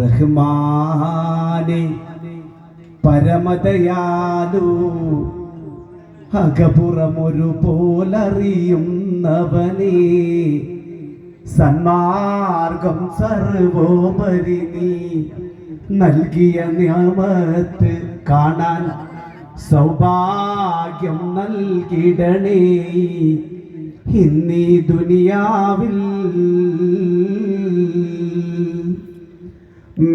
റഹ്മാനെ പരമദയാലു അകപുറമൊരു പോലറിയുന്നവനേ സന്മാർഗം സർവോപരി നീ നൽകിയ നിയമത്ത് കാണാൻ സൗഭാഗ്യം നൽകിടണേ ഇന്നീ ദുനിയാവിൽ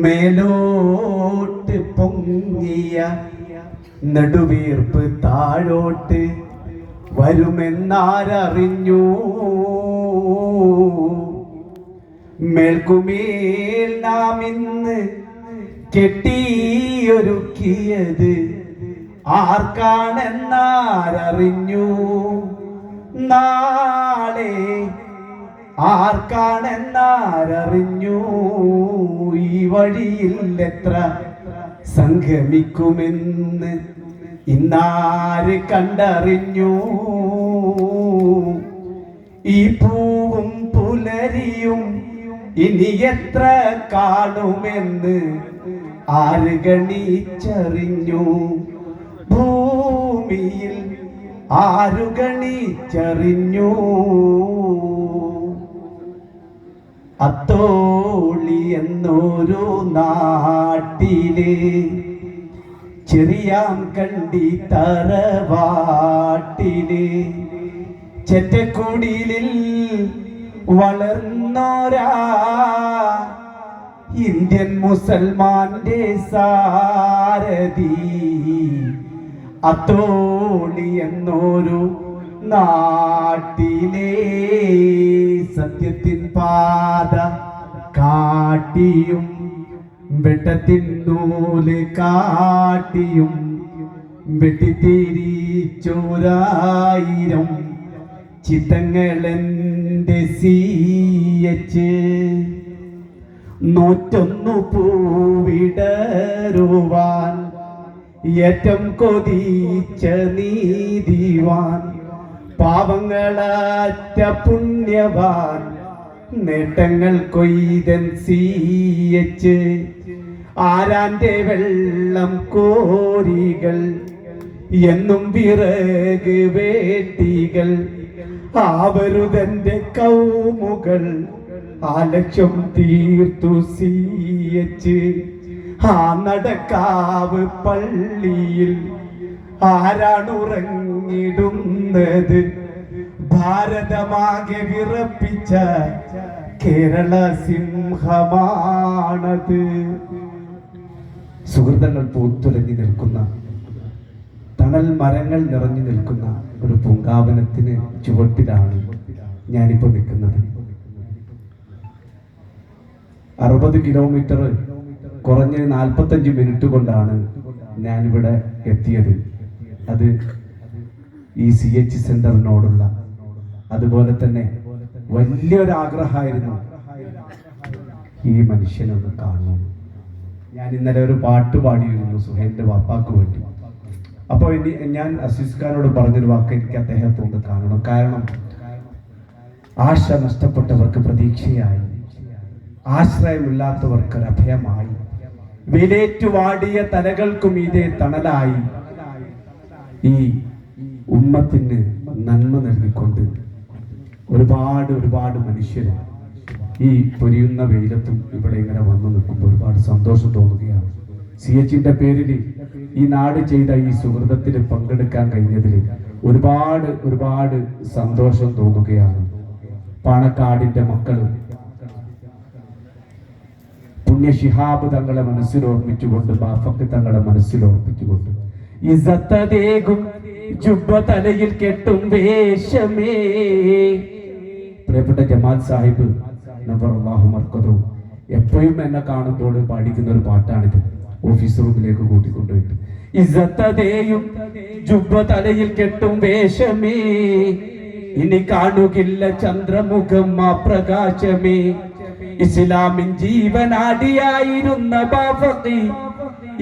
മേലോട്ട് പൊങ്ങിയ നെടുവീർപ്പ് താഴോട്ട് വരുമെന്നാരറിഞ്ഞു മേൽക്കുമേൽ നാം ഇന്ന് കെട്ടിയൊരുക്കിയത് ആർക്കാണെന്നാരറിഞ്ഞു നാളെ ആർക്കാണെന്നാരറിഞ്ഞു ഈ വഴിയിൽ എത്ര സംഗമിക്കുമെന്ന് ഇന്നാര് കണ്ടറിഞ്ഞു ഈ പൂവും പുലരിയും ഇനി എത്ര കാണുമെന്ന് ആര് ഗണിച്ചറിഞ്ഞു ഭൂമിയിൽ ആരു ഗണിച്ചറിഞ്ഞു അത്തോളി എന്നൊരു നാട്ടില് ചെറിയാം കണ്ടി തറവാട്ടില് ചെറ്റക്കുടിലിൽ വളർന്നോരാ ഇന്ത്യൻ മുസൽമാന്റെ സാരഥി അത്തോളി എന്നൊരു നാട്ടിലെ സത്യത്തിൻ പാത കാട്ടിയും വെട്ടത്തിൻ നൂല് കാട്ടിയും വെട്ടിത്തിരിച്ചോരായിരം ചിത്തങ്ങളെന്റെ സീയച്ച് നൂറ്റൊന്നു പൂവിടരുവാൻ ഏറ്റം കൊതിച്ച നീതിവാൻ പാവങ്ങളാറ്റ പുണ്യവാൻ നേട്ടങ്ങൾ കൊയ്തൻ സീയച്ച് ആരാന്റെ വെള്ളം കോരികൾ എന്നും വിറക് വേട്ടികൾ ആവരുതന്റെ കൗമുകൾ ആ ലക്ഷ്യം തീർത്തു സീയച്ച് ആ നടക്കാവ് പള്ളിയിൽ ആരാണുറങ്ങിടുന്നത് ഭാരതമാകെ വിറപ്പിച്ച കേരള സിംഹമാണത്. സുഹൃത്തുക്കൾ പൂത്തുലഞ്ഞു നിൽക്കുന്ന തണൽ മരങ്ങൾ നിറഞ്ഞു നിൽക്കുന്ന ഒരു പൂങ്കാവനത്തിന് ചുവട്ടിലാണ് ഞാനിപ്പോ നിൽക്കുന്നത്. 60 കിലോമീറ്റർ കുറഞ്ഞ് 45 മിനിറ്റ് കൊണ്ടാണ് ഞാനിവിടെ എത്തിയത്. അത് ഈ CH സെന്ററിനോടുള്ള അതുപോലെ തന്നെ വലിയൊരാഗ്രഹമായിരുന്നു ഈ മനുഷ്യനൊന്ന് കാണണം. ഞാൻ ഇന്നലെ ഒരു പാട്ട് പാടിയിരുന്നു സുഹൈലിന്റെ വാപ്പാക്ക് വേണ്ടി. അപ്പോൾ ഞാൻ അസീസ് ഖാനോട് പറഞ്ഞൊരു വാക്ക്, എനിക്ക് അദ്ദേഹത്തെ ഒന്ന് കാണണം. കാരണം ആശ നഷ്ടപ്പെട്ടവർക്ക് പ്രതീക്ഷയായി, ആശ്രയമില്ലാത്തവർക്ക് ഒരു അഭയമായി, വിലേറ്റുവാടിയ തലകൾക്കും ഇതേ തണലായി ഈ ഉമ്മത്തിന് നന്മ നൽകിക്കൊണ്ട് ഒരുപാട് മനുഷ്യർ ഈ പൊരിയുന്ന വെയിലത്തും ഇവിടെ ഇങ്ങനെ വന്നു നിൽക്കുമ്പോൾ ഒരുപാട് സന്തോഷം തോന്നുകയാണ്. CHന്റെ പേരിൽ ഈ നാട് ചെയ്ത ഈ സുഹൃതത്തിൽ പങ്കെടുക്കാൻ കഴിഞ്ഞതിൽ ഒരുപാട് സന്തോഷം തോന്നുകയാണ്. പാണക്കാടിന്റെ മക്കളും പുണ്യ ശിഹാബ് തങ്ങളെ മനസ്സിലോർപ്പിച്ചുകൊണ്ട്, ബാഫക്ക് തങ്ങളെ മനസ്സിലോർപ്പിച്ചുകൊണ്ട്, ഇസത്തദേകും ജുബ്ബ തലയിൽ കെട്ടും വേഷമേ. പ്രിയപ്പെട്ട ജമാൽ സാഹിബ് നബറല്ലാഹു മർക്കദഹു എപ്പോഴും എന്നെ കാണുമ്പോൾ പാടിക്കുന്ന ഒരു പാട്ടാണിത്. ഓഫീസ് റൂമിലേക്ക് കൂട്ടിക്കൊണ്ടുപോയിട്ട് ഇസത്തദേയും ജുബ്ബ തലയിൽ കെട്ടും വേഷമേ, ഇനി കാണുകില്ല ചന്ദ്രമുഖം ആ പ്രകാശമേ. ഇസ്ലാമിൻ ജീവനാടിയായിരുന്ന ബാഫഖി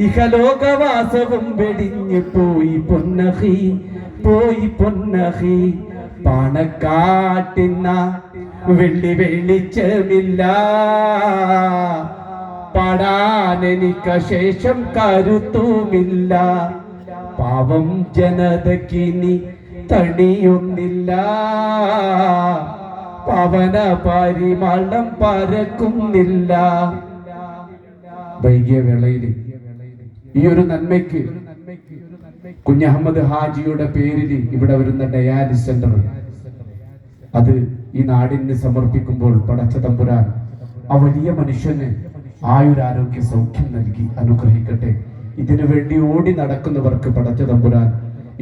ഇഹലോകവാസവും വെടിഞ്ഞു പോയി പൊന്നഹി. പാണക്കാട്ടിന്ന വെള്ളി വെളിച്ചമില്ല, പാടാൻ എനിക്ക് ശേഷം കരുത്തുമില്ല. പാവം ജനതയ്ക്കിനി തണിയൊന്നില്ല. പവന പരിമളം പരക്കുന്നില്ല. വൈകിയ വേളയിൽ ഈ ഒരു നന്മയ്ക്ക് കുഞ്ഞഹമ്മദ് ഹാജിയുടെ പേരിൽ ഇവിടെ വരുന്ന ഡയാലിസ് സെന്റർ, അത് ഈ നാടിന് സമർപ്പിക്കുമ്പോൾ പടച്ച തമ്പുരാൻ ആ വലിയ മനുഷ്യന് ആയുരാരോഗ്യ സൗഖ്യം നൽകി അനുഗ്രഹിക്കട്ടെ. ഇതിനു വേണ്ടി ഓടി നടക്കുന്നവർക്ക് പടച്ച തമ്പുരാൻ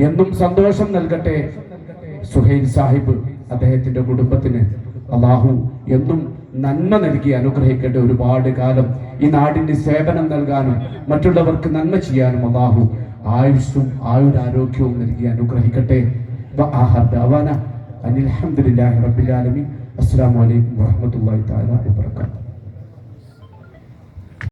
എന്നും സന്തോഷം നൽകട്ടെ. സുഹൈൽ സാഹിബ്, അദ്ദേഹത്തിന്റെ കുടുംബത്തിന് അല്ലാഹു എന്നും നന്മ നൽകി അനുഗ്രഹിക്കട്ടെ. ഒരുപാട് കാലം ഈ നാടിന് സേവനം നൽകാനും മറ്റുള്ളവർക്ക് നന്മ ചെയ്യാനും അല്ലാഹു ആയുസ്സും ആയുരാരോഗ്യവും നൽകി അനുഗ്രഹിക്കട്ടെ. അനിൽ ഹംദുലില്ലാഹി റബ്ബിൽ ആലമീൻ. അസ്സലാമു അലൈക്കും വറഹ്മത്തുള്ളാഹി തആല വബറകാതുഹു.